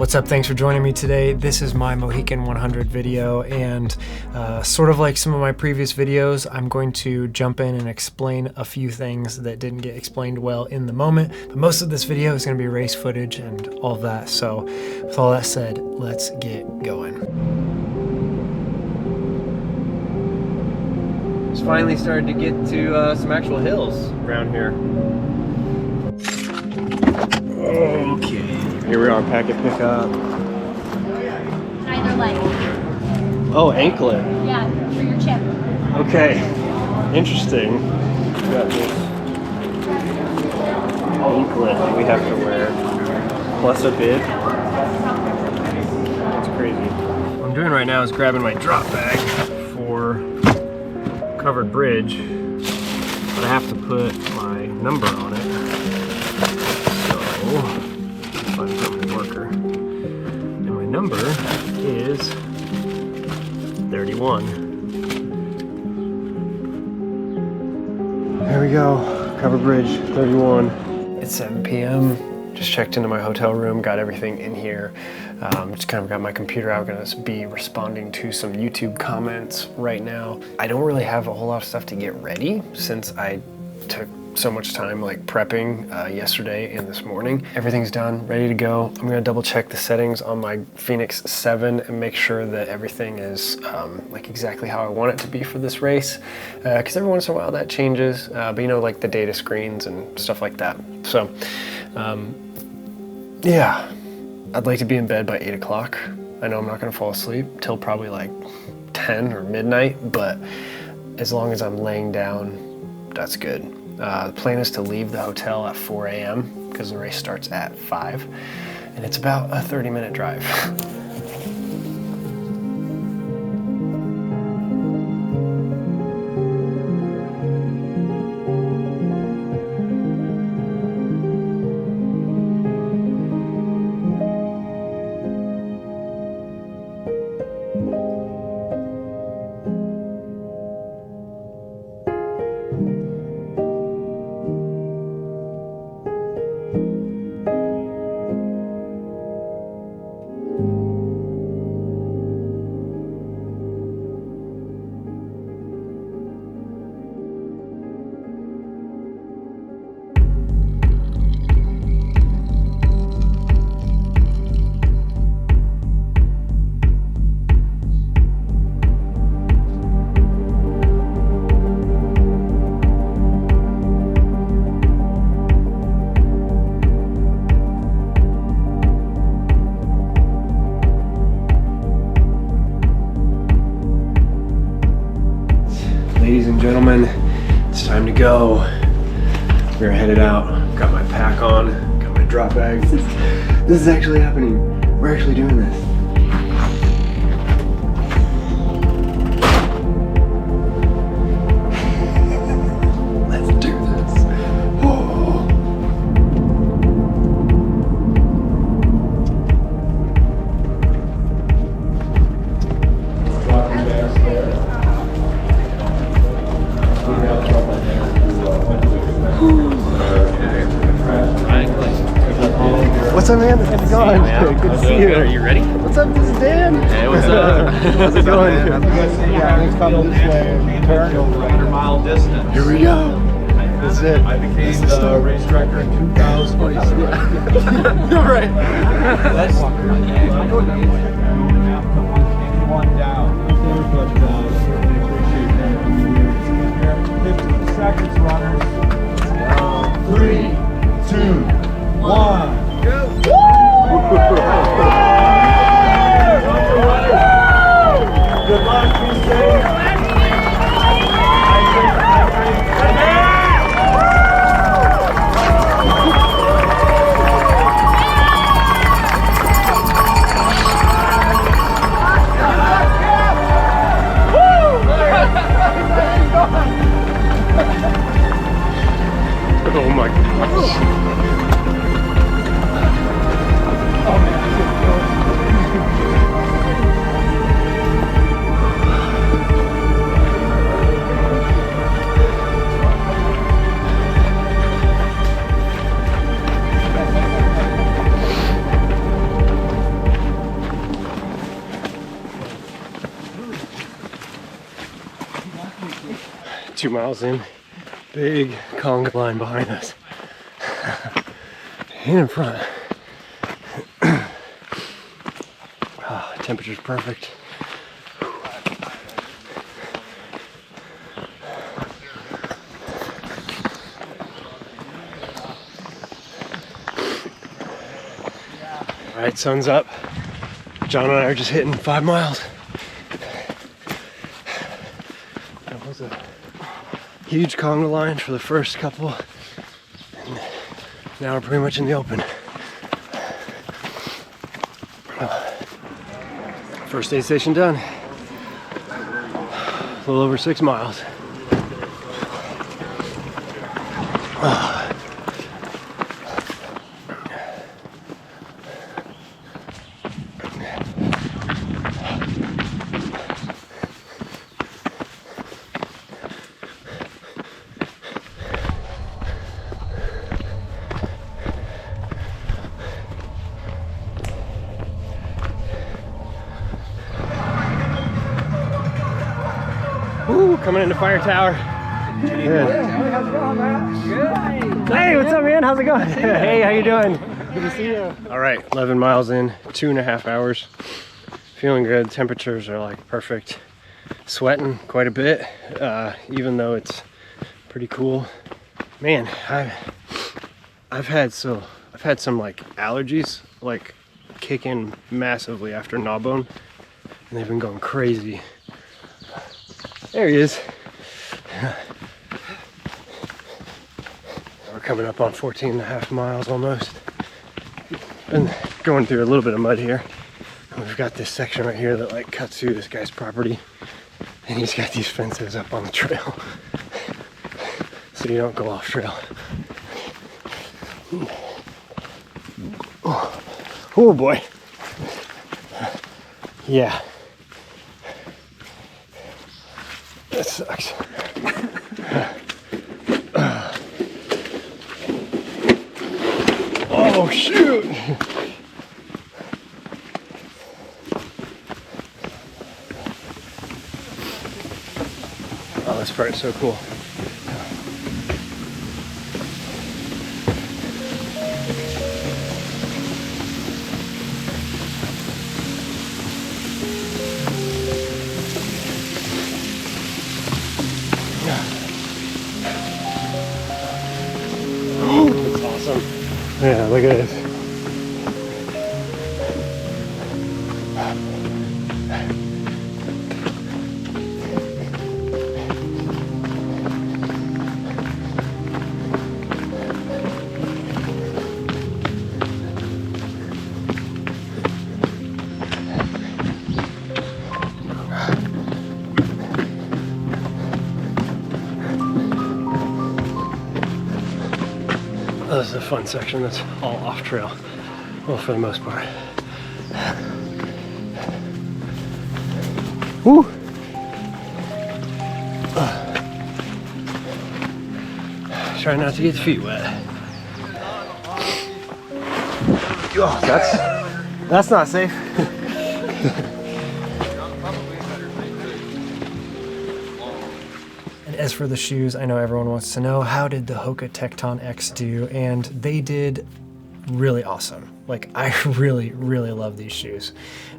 What's up? Thanks for joining me today. This is my Mohican 100 video, and sort of like some of my previous videos, I'm going to jump in and explain a few things that didn't get explained well in the moment, but most of this video is going to be race footage and all of that. So with all that said, let's get going. It's finally started to get to some actual hills around here. Okay. Here we are, packet pickup. Either leg. Oh, anklet. Yeah, for your chip. Okay, interesting. We got this anklet that we have to wear, plus a bib. That's crazy. What I'm doing right now is grabbing my drop bag for covered bridge, but I have to put my number on it. So, find a marker. And my number is 31. There we go, covered bridge, 31. It's 7 p.m. Just checked into my hotel room, got everything in here. Just kind of got my computer out, gonna be responding to some YouTube comments right now. I don't really have a whole lot of stuff to get ready since I took so much time like prepping yesterday and this morning. Everything's done, ready to go. I'm gonna double check the settings on my Phoenix 7 and make sure that everything is like exactly how I want it to be for this race. Because every once in a while that changes, but you know, like the data screens and stuff like that. So yeah, I'd like to be in bed by 8 o'clock. I know I'm not gonna fall asleep till probably like 10 or midnight, but as long as I'm laying down, that's good. The plan is to leave the hotel at 4 a.m. because the race starts at 5, and it's about a 30-minute drive. Ladies and gentlemen, it's time to go. We're headed out. Got my pack on, got my drop bag. This is actually happening. We're actually doing this. Let's do this. Oh. What's up, man? How's it going? Good to see you. Are you ready? What's up? This is Dan. Hey, what's up? How's it going? Let's come this way. Turn 100-mile distance. Here we go. That's it. I became the race director in 2000. Right. Let's walk around. One down. But appreciate that. 15 seconds, runners. 3, 2, 1. Go! Good luck, be safe. 2 miles in, big conga line behind us. And in front. Oh, temperature's perfect. All right, sun's up. John and I are just hitting 5 miles. That was a huge conga line for the first couple. And now we're pretty much in the open. First aid station done. A little over 6 miles. Ooh, coming into Fire Tower. Yeah. Hey, how's it going, man? Good. Hey, what's up, man? How's it going? Hey, how you doing? Good to see you. All right, 11 miles in, 2.5 hours. Feeling good. Temperatures are like perfect. Sweating quite a bit, even though it's pretty cool. Man, I've had some like allergies like kick in massively after Gnawbone, and they've been going crazy. There he is. We're coming up on 14.5 miles almost. Been going through a little bit of mud here. We've got this section right here that like cuts through this guy's property, and he's got these fences up on the trail so you don't go off trail. Oh boy. Yeah. That sucks. Oh shoot! Oh, this part's so cool. That's awesome. Yeah, look at this. Oh, this is a fun section that's all off trail. Well, for the most part. Woo! Try not to get your feet wet. Oh, that's not safe. As for the shoes, I know everyone wants to know, how did the Hoka Tecton X do? And they did really awesome. Like, I really, really love these shoes.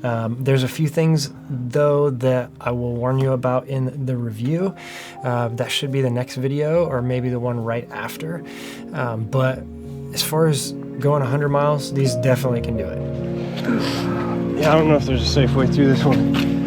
There's a few things, though, that I will warn you about in the review. That should be the next video, or maybe the one right after. But as far as going 100 miles, these definitely can do it. Yeah, I don't know if there's a safe way through this one.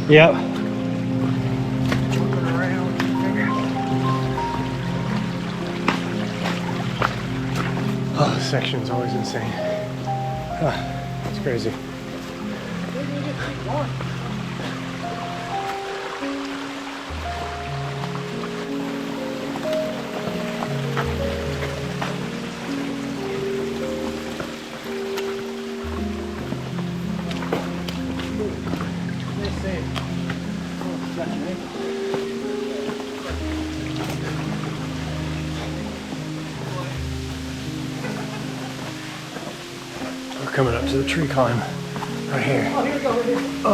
Yep. Oh, this section's always insane. It's crazy. We're coming up to the tree climb right here. Oh, here we go, right here. Oh.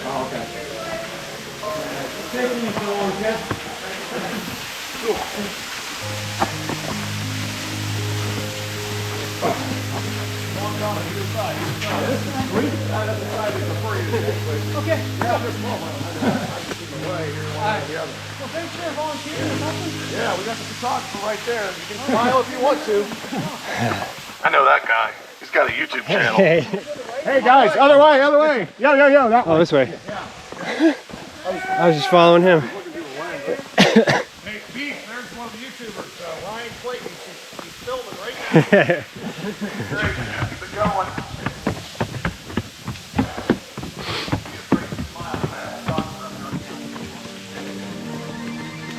Oh, okay. Taking you so long, Jeff. Cool. Long down on either side. This side? That's the side that's before you. Okay. Yeah, there's more. Away here, one or the other. Well, thanks for volunteering or something. Yeah, we got the photographer right there. You can smile if you want to. I know that guy. He's got a YouTube channel. Hey guys, other way, other way. Yo, that way. Oh, this way. I was just following him. Hey, Pete, there's one of the YouTubers, Ryan Clayton. He's filming right now. Great, keep it going.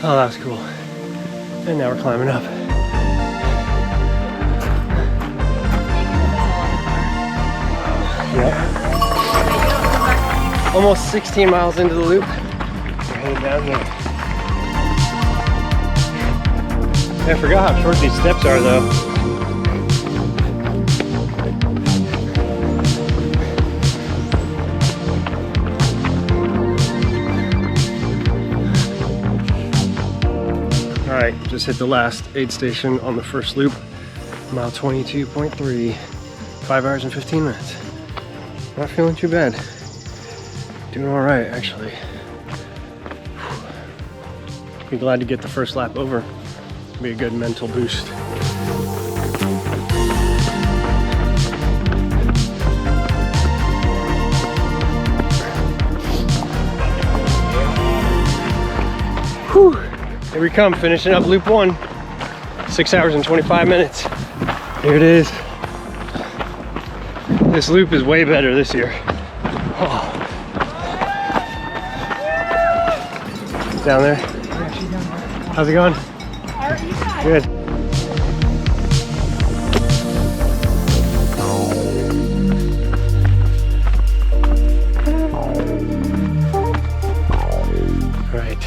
Oh, that was cool. And now we're climbing up. Yep. Almost 16 miles into the loop. We're headed down here. I forgot how short these steps are though. Alright, just hit the last aid station on the first loop. Mile 22.3. 5 hours and 15 minutes. Not feeling too bad. Doing alright, actually. Be glad to get the first lap over. Be a good mental boost. Whew. Here we come, finishing up loop 1. 6 hours and 25 minutes. Here it is. This loop is way better this year. Oh. Down there? Yeah, she's down there. How's it going? Good. All right,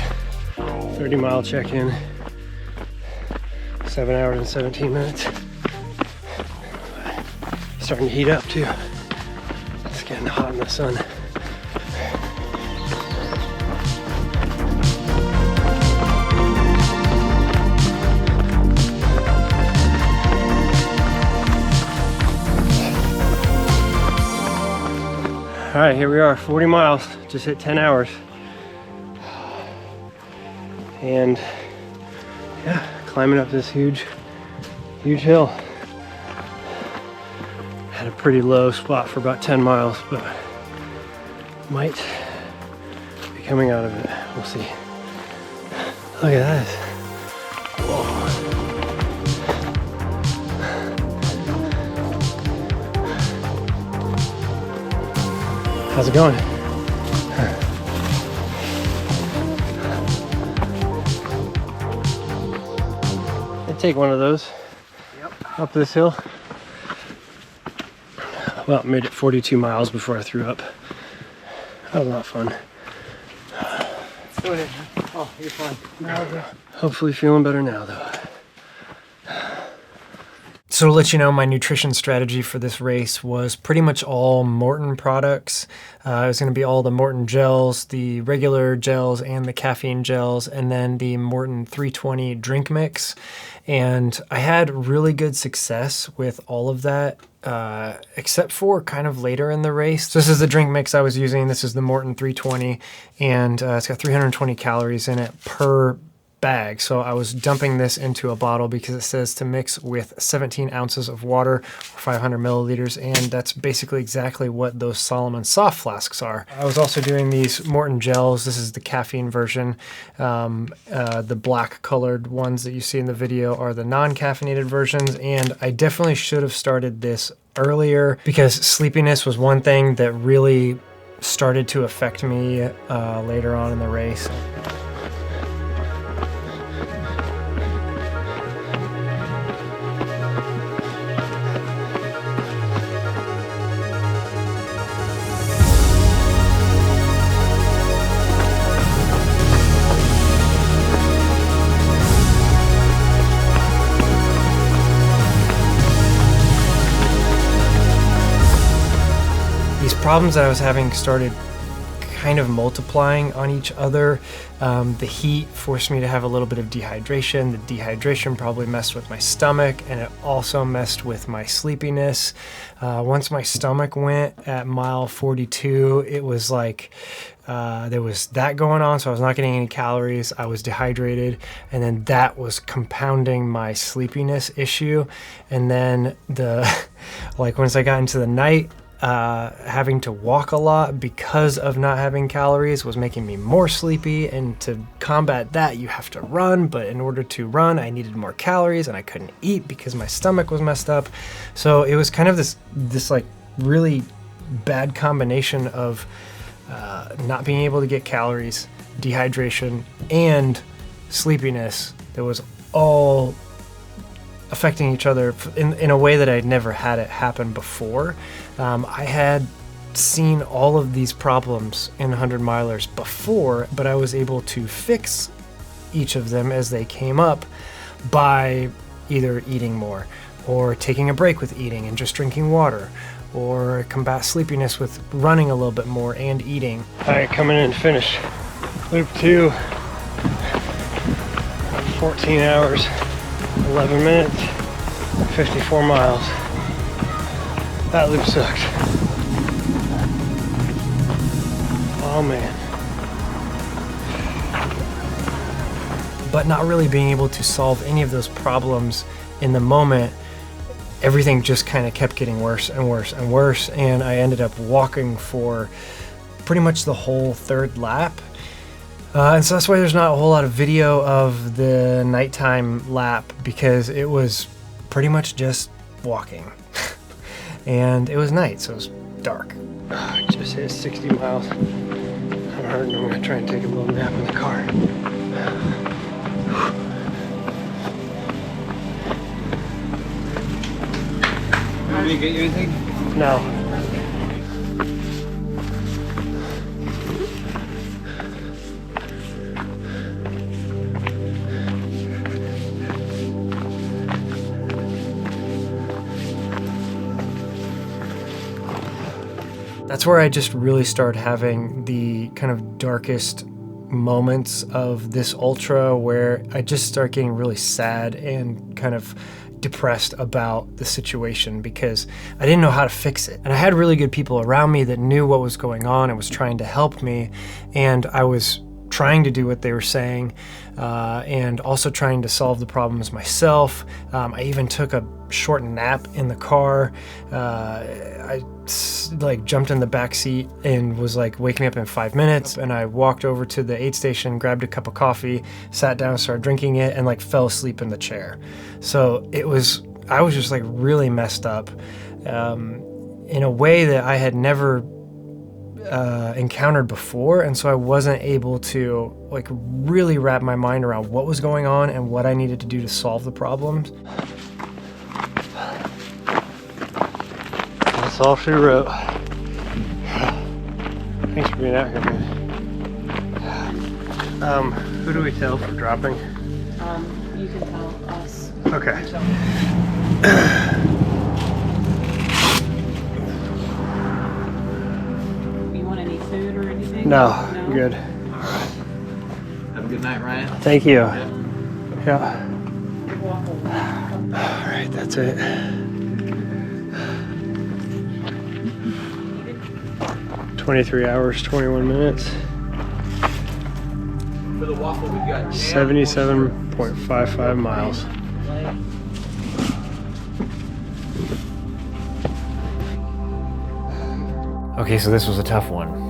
30-mile check-in. 7 hours and 17 minutes. Starting to heat up too. It's getting hot in the sun. All right, here we are, 40 miles, just hit 10 hours. And yeah, climbing up this huge hill. Had a pretty low spot for about 10 miles, but might be coming out of it. We'll see. Look at this. Whoa. How's it going? I'd take one of those. Yep. Up this hill. Well, made it 42 miles before I threw up. That was a lot of fun. Go ahead. Oh, you're fine. No, Hopefully feeling better now though. So to let you know, my nutrition strategy for this race was pretty much all Morton products. It was going to be all the Morton gels, the regular gels and the caffeine gels, and then the Morton 320 drink mix. And I had really good success with all of that, except for kind of later in the race. So this is the drink mix I was using. This is the Morton 320, and it's got 320 calories in it per bag. So I was dumping this into a bottle because it says to mix with 17 ounces of water or 500 milliliters, and that's basically exactly what those Solomon soft flasks are. I was also doing these Morton gels. This is the caffeine version. The black colored ones that you see in the video are the non-caffeinated versions, and I definitely should have started this earlier because sleepiness was one thing that really started to affect me later on in the race. These problems that I was having started kind of multiplying on each other. The heat forced me to have a little bit of dehydration. The dehydration probably messed with my stomach, and it also messed with my sleepiness. Once my stomach went at mile 42, it was like there was that going on, so I was not getting any calories. I was dehydrated, and then that was compounding my sleepiness issue. And then once I got into the night, having to walk a lot because of not having calories was making me more sleepy, and to combat that you have to run, but in order to run I needed more calories and I couldn't eat because my stomach was messed up. So it was kind of this like really bad combination of not being able to get calories, dehydration, and sleepiness that was all affecting each other in a way that I'd never had it happen before. I had seen all of these problems in 100 milers before, but I was able to fix each of them as they came up by either eating more or taking a break with eating and just drinking water, or combat sleepiness with running a little bit more and eating. All right, coming in to finish loop 2, 14 hours, 11 minutes, 54 miles. That loop sucked. Oh man. But not really being able to solve any of those problems in the moment, everything just kind of kept getting worse and worse and worse, and I ended up walking for pretty much the whole third lap. And so that's why there's not a whole lot of video of the nighttime lap, because it was pretty much just walking. And it was night, so it was dark. I just hit 60 miles. I'm hurting. I'm gonna try and take a little nap in the car. Want me to get you anything? No. That's where I just really started having the kind of darkest moments of this ultra, where I just start getting really sad and kind of depressed about the situation because I didn't know how to fix it. And I had really good people around me that knew what was going on and was trying to help me, and I was trying to do what they were saying, and also trying to solve the problems myself. I even took a short nap in the car. I jumped in the back seat and was like, wake me up in 5 minutes. And I walked over to the aid station, grabbed a cup of coffee, sat down, started drinking it, and like fell asleep in the chair. So I was just like really messed up in a way that I had never encountered before, and so I wasn't able to like really wrap my mind around what was going on and what I needed to do to solve the problems. That's all she wrote. Thanks for being out here, man. Who do we tell for dropping? You can tell us. Okay. Food or anything? No, good. All right. Have a good night, Ryan. Thank you. Yeah. All right, that's it. "23 hours, 21 minutes. For the waffle, we've got 77.55 miles. Okay, so this was a tough one.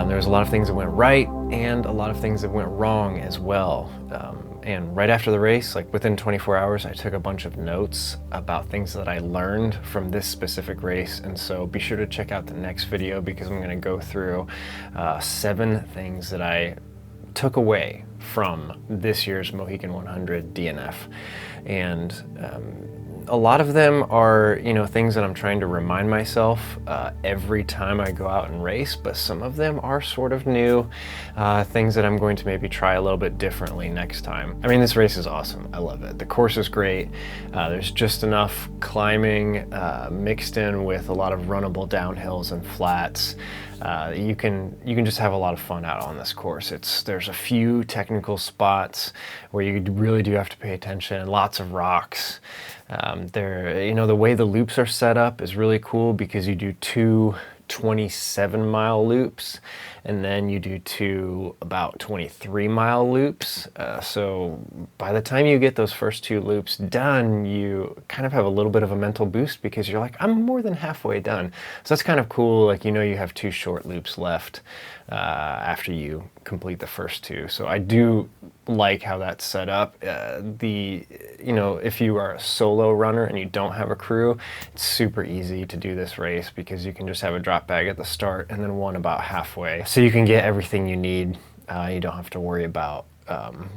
There was a lot of things that went right and a lot of things that went wrong as well. And right after the race, like within 24 hours, I took a bunch of notes about things that I learned from this specific race. And so be sure to check out the next video because I'm gonna go through 7 things that I took away from this year's Mohican 100 DNF. And a lot of them are, you know, things that I'm trying to remind myself every time I go out and race, but some of them are sort of new, things that I'm going to maybe try a little bit differently next time. I mean, this race is awesome. I love it. The course is great. There's just enough climbing mixed in with a lot of runnable downhills and flats. You can just have a lot of fun out on this course. There's a few technical spots where you really do have to pay attention. Lots of rocks. You know, the way the loops are set up is really cool because you do 2 27-mile loops and then you do 2 about 23-mile loops. So by the time you get those first 2 loops done, you kind of have a little bit of a mental boost because you're like, I'm more than halfway done. So that's kind of cool. Like, you know, you have 2 short loops left after you complete the first 2. So I do like how that's set up. You know, if you are a solo runner and you don't have a crew, it's super easy to do this race because you can just have a drop bag at the start and then one about halfway. So you can get everything you need. You don't have to worry about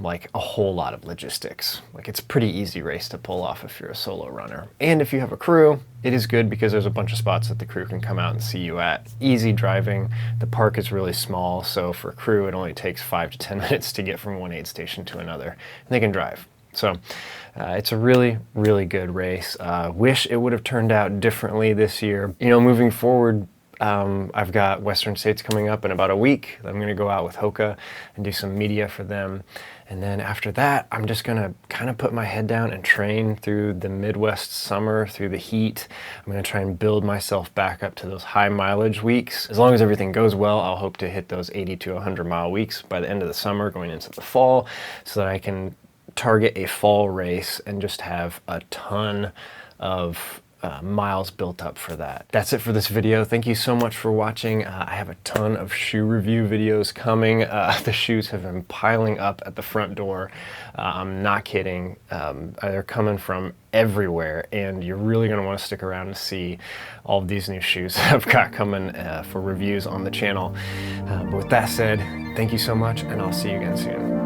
like a whole lot of logistics. Like, it's a pretty easy race to pull off if you're a solo runner. And if you have a crew, it is good because there's a bunch of spots that the crew can come out and see you at. Easy driving. The park is really small, so for a crew it only takes 5 to 10 minutes to get from one aid station to another, and they can drive. So it's a really, really good race. Wish it would have turned out differently this year. You know, moving forward, I've got Western States coming up in about a week. I'm gonna go out with Hoka and do some media for them. And then after that, I'm just gonna kind of put my head down and train through the Midwest summer, through the heat. I'm gonna try and build myself back up to those high mileage weeks. As long as everything goes well, I'll hope to hit those 80 to 100 mile weeks by the end of the summer, going into the fall, so that I can target a fall race and just have a ton of miles built up for that. That's it for this video. Thank you so much for watching. I have a ton of shoe review videos coming. The shoes have been piling up at the front door. I'm not kidding. They're coming from everywhere, and you're really going to want to stick around to see all of these new shoes that I've got coming for reviews on the channel. But with that said, thank you so much, and I'll see you again soon.